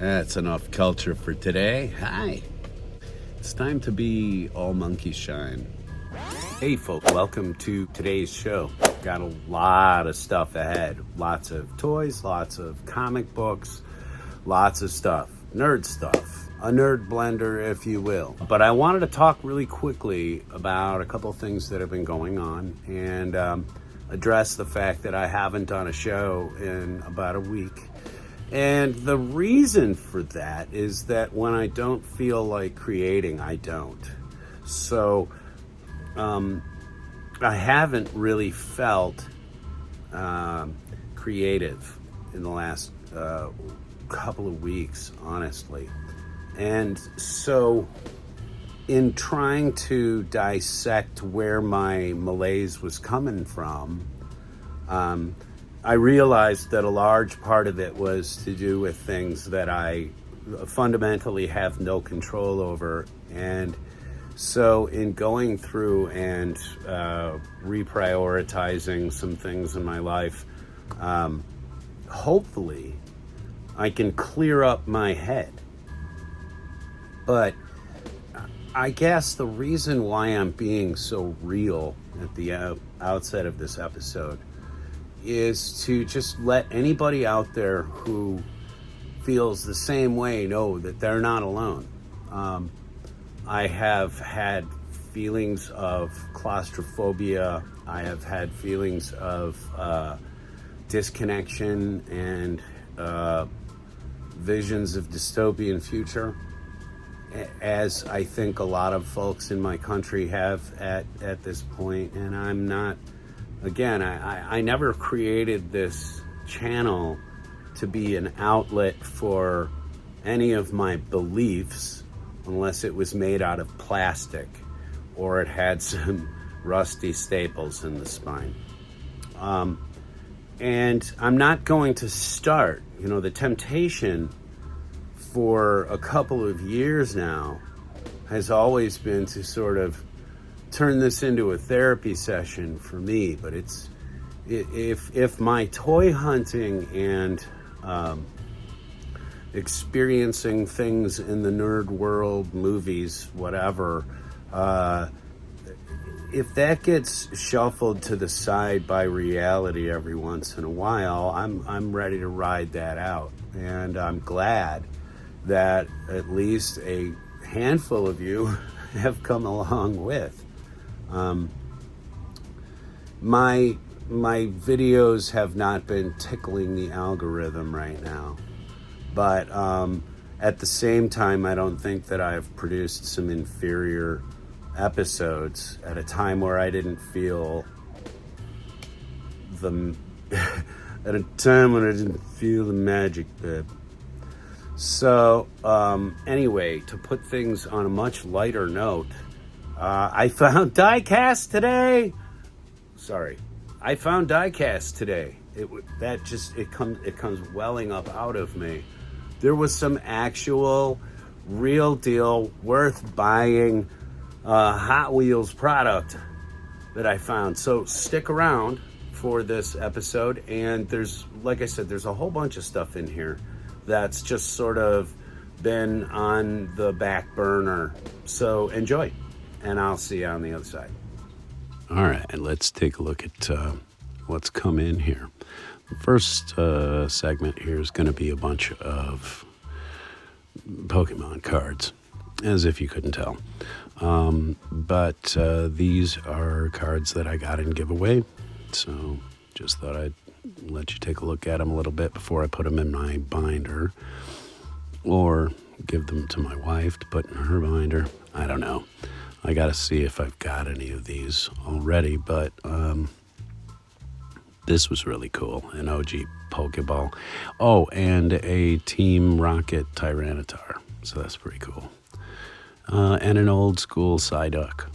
That's enough culture for today. Hi. It's time to be all monkey shine. Hey folks, welcome to today's show. Got a lot of stuff ahead. Lots of toys, lots of comic books, lots of stuff. Nerd stuff. A nerd blender, if you will. But I wanted to talk really quickly about a couple things that have been going on and address the fact that I haven't done a show in about a week. And the reason for that is that when I don't feel like creating, I don't. So I haven't really felt creative in the last couple of weeks, honestly. And so in trying to dissect where my malaise was coming from, I realized that a large part of it was to do with things that I fundamentally have no control over. And so in going through and reprioritizing some things in my life, hopefully I can clear up my head. But I guess the reason why I'm being so real at the outset of this episode is to just let anybody out there who feels the same way know that they're not alone. I have had feelings of claustrophobia. I have had feelings of disconnection and visions of dystopian future, as I think a lot of folks in my country have at this point. And I'm not, again, I never created this channel to be an outlet for any of my beliefs unless it was made out of plastic or it had some rusty staples in the spine. And I'm not going to start, the temptation for a couple of years now has always been to sort of turn this into a therapy session for me. But if my toy hunting and experiencing things in the nerd world, movies, whatever, if that gets shuffled to the side by reality every once in a while, I'm ready to ride that out. And I'm glad that at least a handful of you have come along with. My videos have not been tickling the algorithm right now, but at the same time, I don't think that I've produced some inferior episodes at a time where I didn't feel the magic bit. So anyway, to put things on a much lighter note, I found diecast today. I found diecast today. It comes welling up out of me. There was some actual, real deal, worth buying Hot Wheels product that I found. So stick around for this episode. And like I said, there's a whole bunch of stuff in here that's just sort of been on the back burner. So enjoy, and I'll see you on the other side. All right, let's take a look at what's come in here. The first segment here is going to be a bunch of Pokemon cards, as if you couldn't tell. But these are cards that I got in giveaway, so just thought I'd let you take a look at them a little bit before I put them in my binder, or give them to my wife to put in her binder. I don't know. I got to see if I've got any of these already, but this was really cool. An OG Pokeball. Oh, and a Team Rocket Tyranitar. So that's pretty cool. And an old school Psyduck. I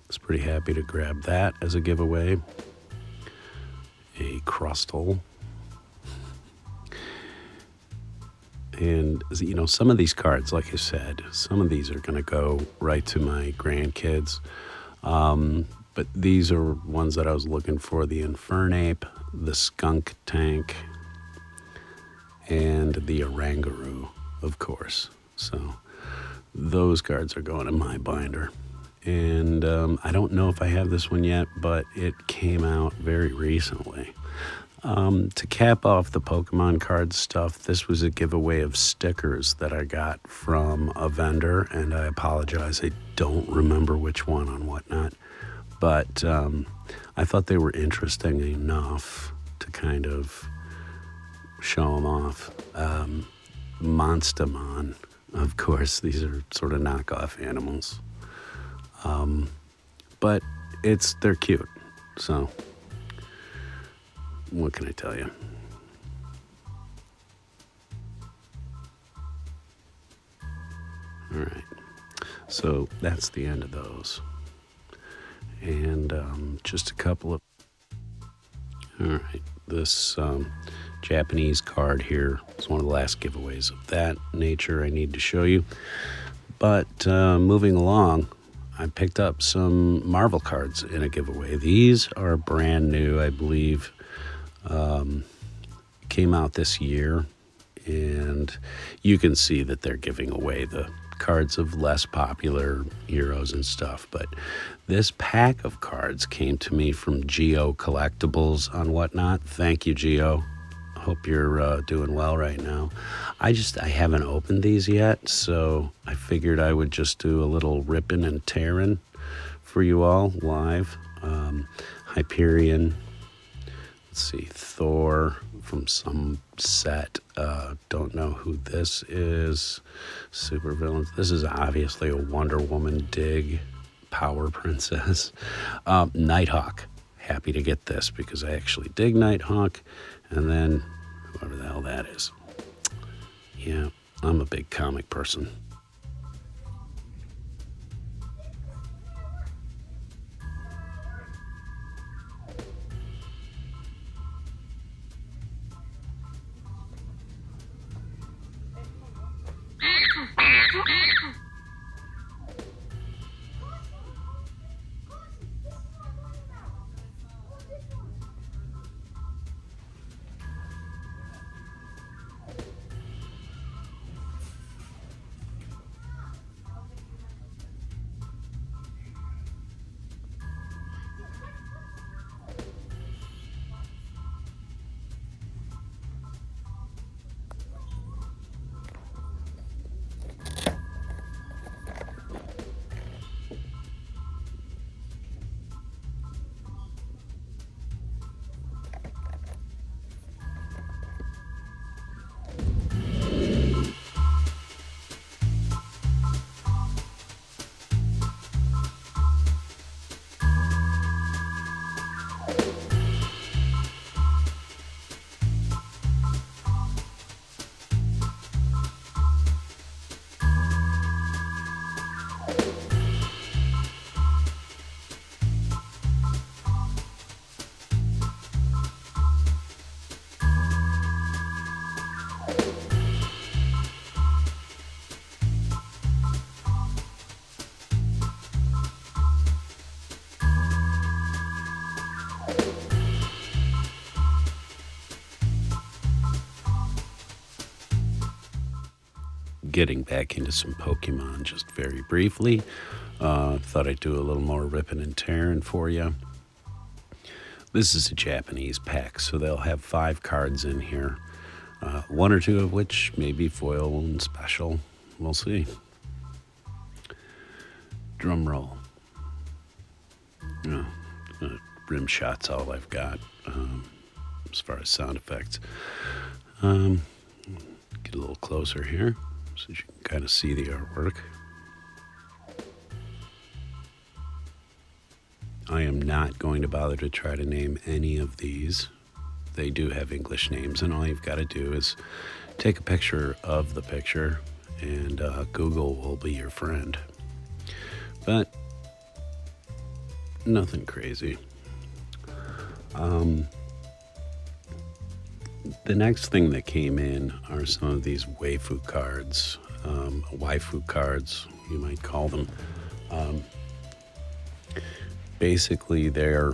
was pretty happy to grab that as a giveaway. A Crustle. And, some of these cards, like I said, some of these are going to go right to my grandkids. But these are ones that I was looking for. The Infernape, the Skunk Tank, and the Oranguru. of course. So those cards are going in my binder. And I don't know if I have this one yet, but it came out very recently. To cap off the Pokemon card stuff, this was a giveaway of stickers that I got from a vendor, and I apologize, I don't remember which one on whatnot, but I thought they were interesting enough to kind of show them off. Monstamon, of course, these are sort of knockoff animals, but they're cute, so what can I tell you? All right, so that's the end of those. And just a couple of... All right, this Japanese card here is one of the last giveaways of that nature I need to show you. But moving along, I picked up some Marvel cards in a giveaway. These are brand new, I believe. Came out this year, and you can see that they're giving away the cards of less popular heroes and stuff, but this pack of cards came to me from Geo Collectibles on whatnot. Thank you, Geo. Hope you're doing well right now. I haven't opened these yet, so I figured I would just do a little ripping and tearing for you all live. Hyperion, let's see, Thor from some set. Don't know who this is. Super villains. This is obviously a Wonder Woman dig. Power Princess. Nighthawk. Happy to get this because I actually dig Nighthawk. And then whoever the hell that is. Yeah, I'm a big comic person. Getting back into some Pokemon just very briefly. Thought I'd do a little more ripping and tearing for you. This is a Japanese pack, so they'll have 5 cards in here. 1 or 2 of which may be foil and special. We'll see. Drum roll. Rim shot's all I've got as far as sound effects. Get a little closer here so you can kind of see the artwork. I am not going to bother to try to name any of these. They do have English names, and all you've got to do is take a picture of the picture, and Google will be your friend. But nothing crazy. The next thing that came in are some of these Waifu cards, Waifu cards, you might call them. Basically, they're,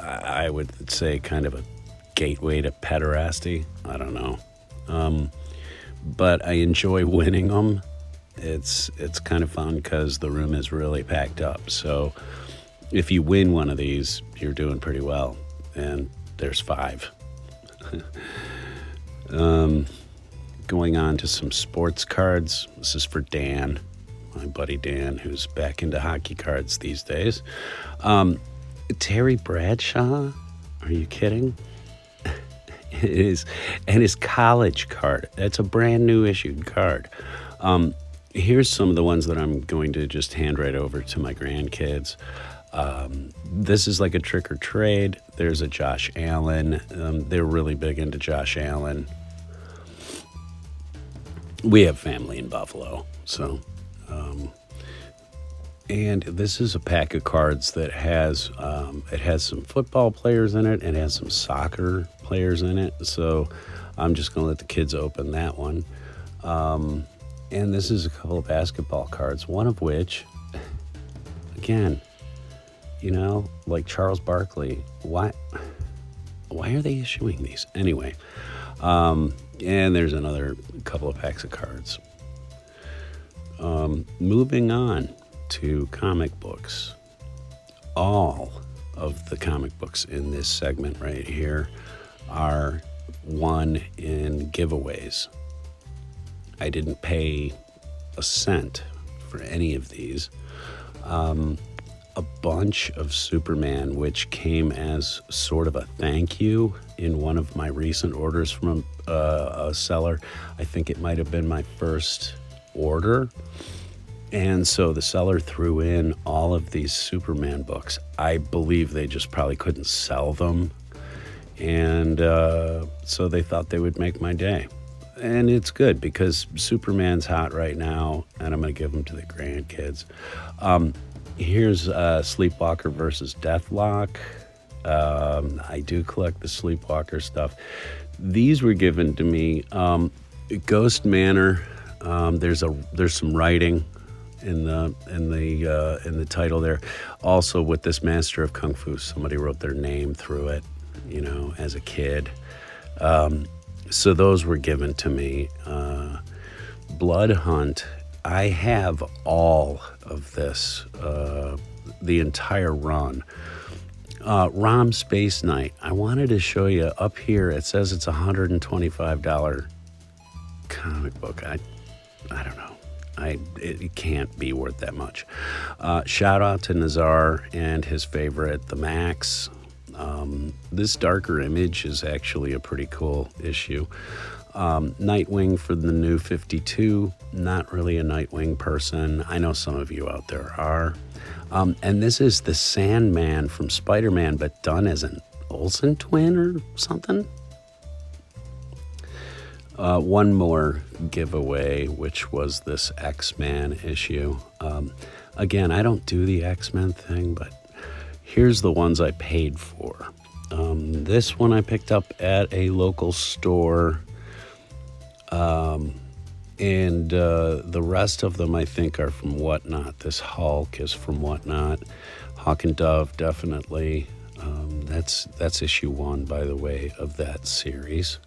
I would say kind of a gateway to pederasty. I don't know. But I enjoy winning them. It's kind of fun because the room is really packed up. So if you win one of these, you're doing pretty well. And there's 5. Going on to some sports cards. This is for Dan, my buddy Dan, who's back into hockey cards these days. Terry Bradshaw? Are you kidding? It is, and his college card. That's a brand new issued card. Here's some of the ones that I'm going to just hand right over to my grandkids. This is like a trick or trade. There's a Josh Allen. They're really big into Josh Allen. We have family in Buffalo, so. And this is a pack of cards that has it has some football players in it. It has some soccer players in it. So I'm just going to let the kids open that one. And this is a couple of basketball cards, one of which, again, like Charles Barkley. Why are they issuing these? Anyway, and there's another couple of packs of cards. Moving on to comic books. All of the comic books in this segment right here are won in giveaways. I didn't pay a cent for any of these. A bunch of Superman, which came as sort of a thank you in one of my recent orders from a seller. I think it might have been my first order. And so the seller threw in all of these Superman books. I believe they just probably couldn't sell them. And so they thought they would make my day. And it's good because Superman's hot right now, and I'm going to give them to the grandkids. Here's Sleepwalker versus Deathlock. I do collect the Sleepwalker stuff. These were given to me. Ghost Manor. There's some writing in the title there. Also, with this Master of Kung Fu, somebody wrote their name through it, as a kid. So those were given to me. Blood Hunt. I have all of this, the entire run. ROM Space Knight. I wanted to show you up here. It says it's $125 comic book. I don't know. It can't be worth that much. Shout out to Nazar and his favorite, the Max. This Darker Image is actually a pretty cool issue. Nightwing for the New 52. Not really a Nightwing person. I know some of you out there are. And this is the Sandman from Spider-Man, but done as an Olsen twin or something. One more giveaway, which was this X-Men issue. Again, I don't do the X-Men thing, but here's the ones I paid for. This one I picked up at a local store. And the rest of them I think are from Whatnot. This Hulk is from Whatnot. Hawk and Dove, definitely. That's issue 1, by the way, of that series.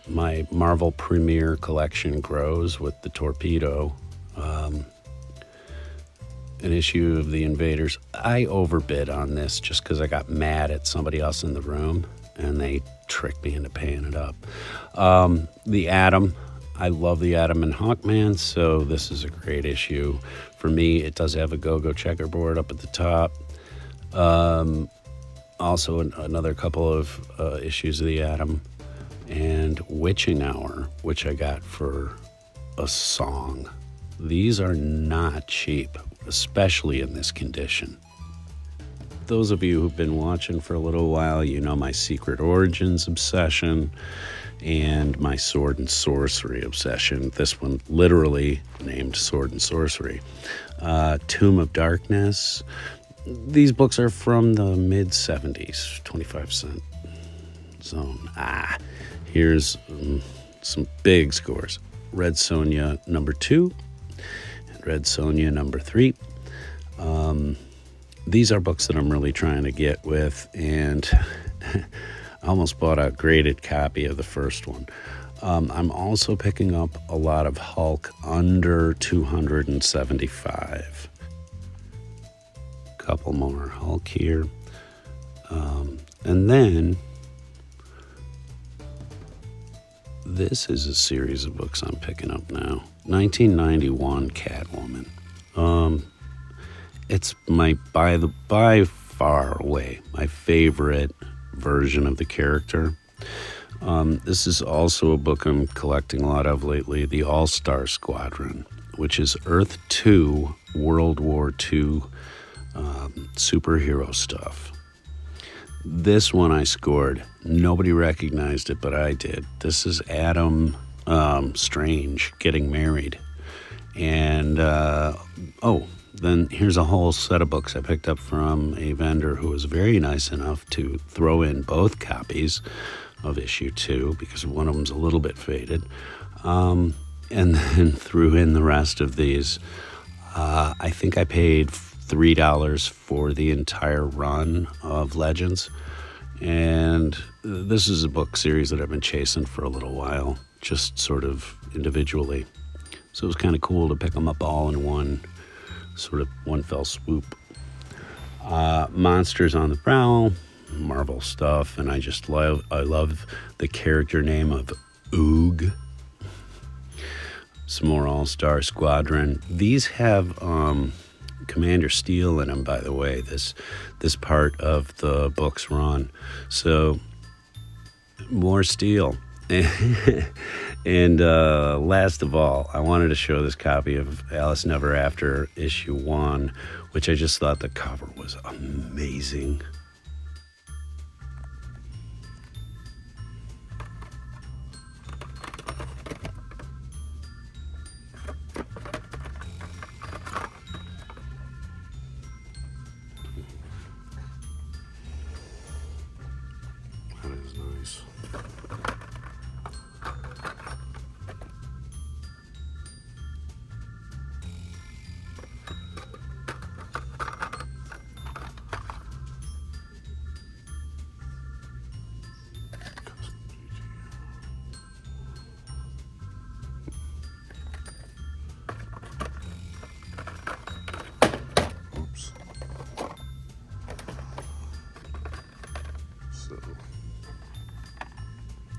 My Marvel Premiere collection grows with the Torpedo. An issue of the Invaders. I overbid on this just because I got mad at somebody else in the room, and they tricked me into paying it up. The Atom. I love the Atom and Hawkman, so this is a great issue. For me, it does have a go-go checkerboard up at the top. Also, another couple of issues of the Atom. And Witching Hour, which I got for a song. These are not cheap, especially in this condition. Those of you who've been watching for a little while, you know my Secret Origins obsession and my Sword and Sorcery obsession. This one literally named Sword and Sorcery. Tomb of Darkness. These books are from the mid-70s, 25-cent zone. Here's some big scores. Red Sonja number 2 and Red Sonja number 3. these are books that I'm really trying to get with, and I almost bought a graded copy of the first one. I'm also picking up a lot of Hulk under 275. Couple more Hulk here. And then this is a series of books I'm picking up now. 1991 Catwoman. It's by far away my favorite version of the character. This is also a book I'm collecting a lot of lately, The All-Star Squadron, which is Earth 2 World War II superhero stuff. This one I scored. Nobody recognized it, but I did. This is Adam Strange getting married. And, then here's a whole set of books I picked up from a vendor who was very nice enough to throw in both copies of issue 2, because one of them's a little bit faded. And then threw in the rest of these. I think I paid $3 for the entire run of Legends. And this is a book series that I've been chasing for a little while, just sort of individually. So it was kind of cool to pick them up all in one fell swoop. Monsters on the Prowl, Marvel stuff, and I love the character name of Oog. Some more All-Star Squadron. These have Commander Steel in them, by the way, this part of the book's run. So more Steel. And last of all, I wanted to show this copy of Alice Never After issue 1, which I just thought the cover was amazing. That is nice.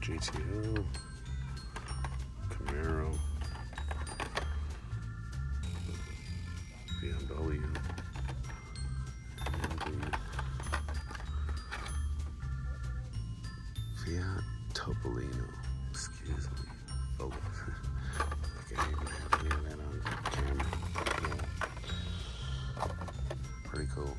GTO, Camaro, BMW, and the Fiat Topolino. Excuse me. Oh, I can't even have any of that on camera. Yeah. Pretty cool.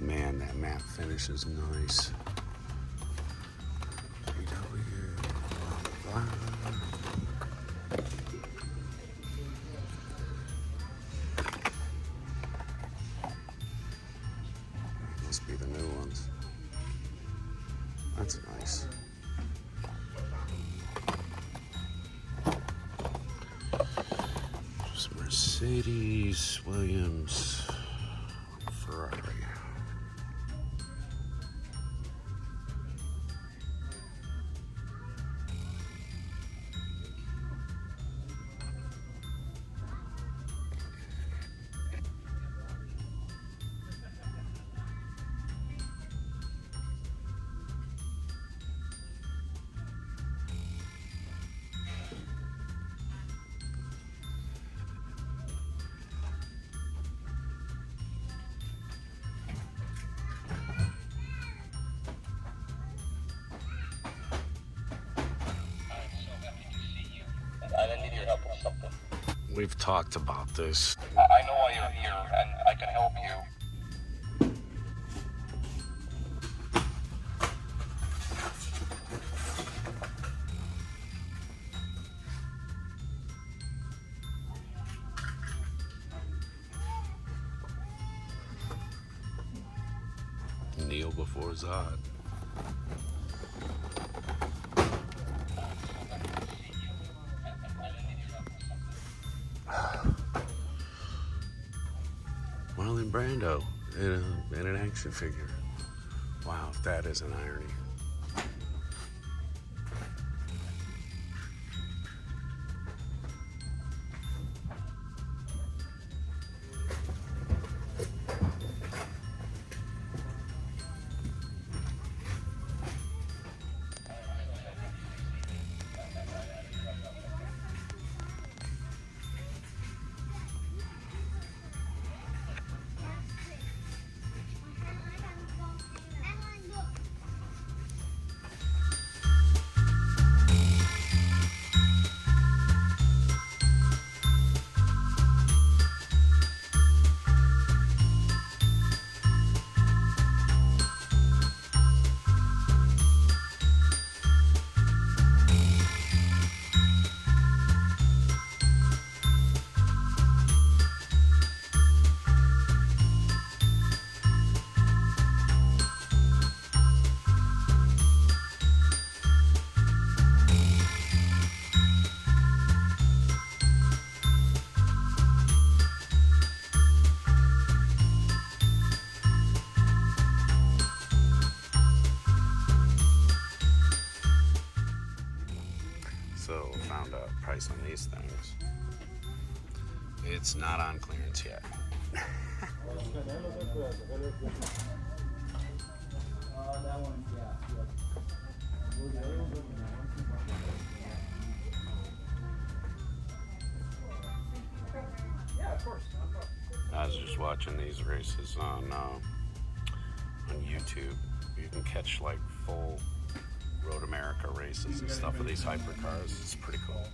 Man, that matte finish is nice. Must be the new ones. That's nice. Just Mercedes, Williams, Ferrari. We've talked about this. I know why you're here, and I can help you. Kneel before Zod. Marlon Brando in an action figure. Wow, that is an irony. So found a price on these things. It's not on clearance yet. I was just watching these races on YouTube. You can catch like full Road America races and stuff with these hypercars. It's pretty cool.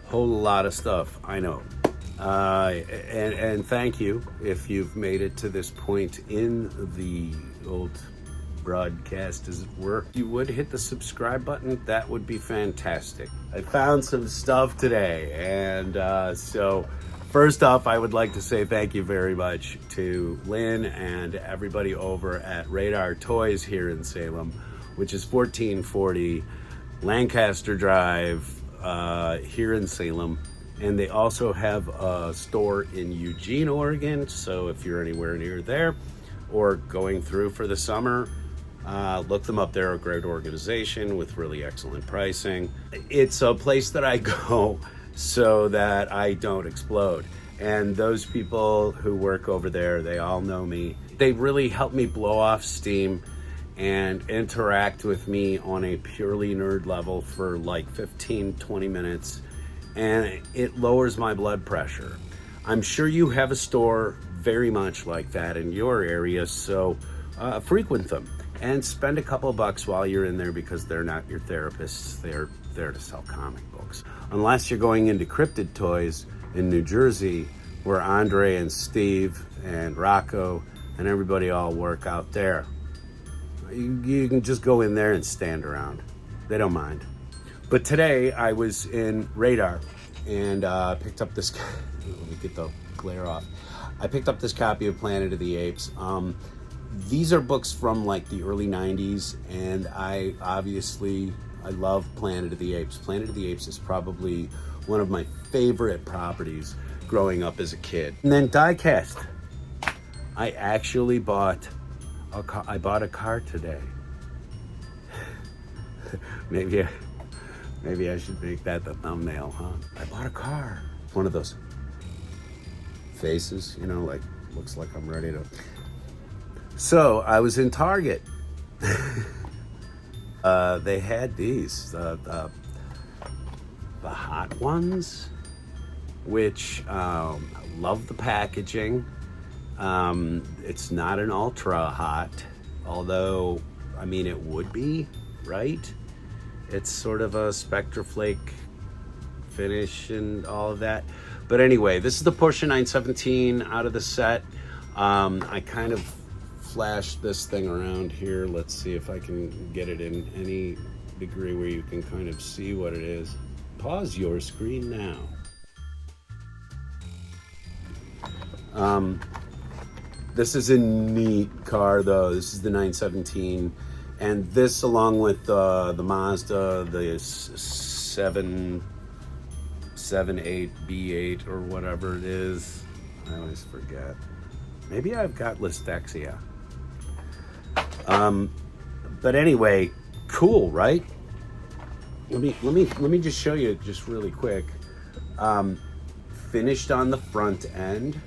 Whole lot of stuff, I know. And thank you if you've made it to this point in the old broadcast, as it were. If you would hit the subscribe button, that would be fantastic. I found some stuff today, and so First off, I would like to say thank you very much to Lynn and everybody over at Radar Toys here in Salem, which is 1440 Lancaster Drive here in Salem. And they also have a store in Eugene, Oregon. So if you're anywhere near there or going through for the summer, look them up. They're a great organization with really excellent pricing. It's a place that I go so that I don't explode. And those people who work over there, they all know me. They really help me blow off steam and interact with me on a purely nerd level for like 15, 20 minutes. And it lowers my blood pressure. I'm sure you have a store very much like that in your area, so frequent them and spend a couple of bucks while you're in there, because they're not your therapists. They're there to sell comic books. Unless you're going into Cryptid Toys in New Jersey, where Andre and Steve and Rocco and everybody all work out there. You can just go in there and stand around. They don't mind. But today I was in Radar and picked up this, let me get the glare off. I picked up this copy of Planet of the Apes. These are books from like the early 90s, and I love Planet of the Apes. Planet of the Apes is probably one of my favorite properties growing up as a kid. And then diecast. I actually bought a car today. Maybe I should make that the thumbnail, huh? I bought a car. One of those faces, you know, like looks like I'm ready to. So I was in Target. They had these, the hot ones, which love the packaging. It's not an ultra hot, although, I mean, it would be, right? It's sort of a Spectraflake finish and all of that. But anyway, this is the Porsche 917 out of the set. I kind of flashed this thing around here. Let's see if I can get it in any degree where you can kind of see what it is. Pause your screen now. This is a neat car though. This is the 917, and this, along with the Mazda, the 778 B8 or whatever it is. I always forget. Maybe I've got Lystexia. But anyway, cool, right? Let me just show you just really quick. Finished on the front end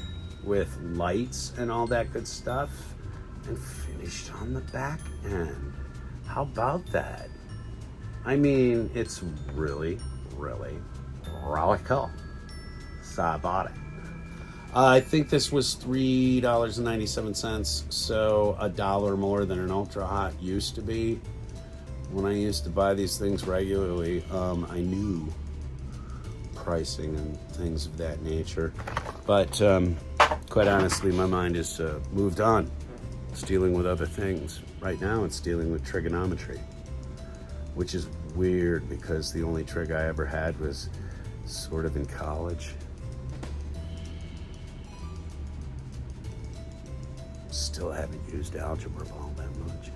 with lights and all that good stuff, and finished on the back end. How about that? I mean, it's really, really, really cool. So I bought it. I think this was $3.97, so $1 more than an Ultra Hot used to be. When I used to buy these things regularly, I knew pricing and things of that nature. But quite honestly, my mind is moved on. It's dealing with other things. Right now, it's dealing with trigonometry, which is weird because the only trig I ever had was sort of in college. Still haven't used algebra all that much.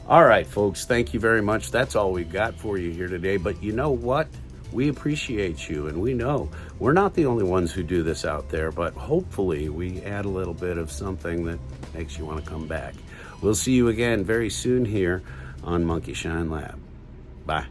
All right, folks, thank you very much. That's all we've got for you here today. But you know what? We appreciate you, and we know we're not the only ones who do this out there, but hopefully we add a little bit of something that makes you want to come back. We'll see you again very soon here on Monkey Shine Lab. Bye.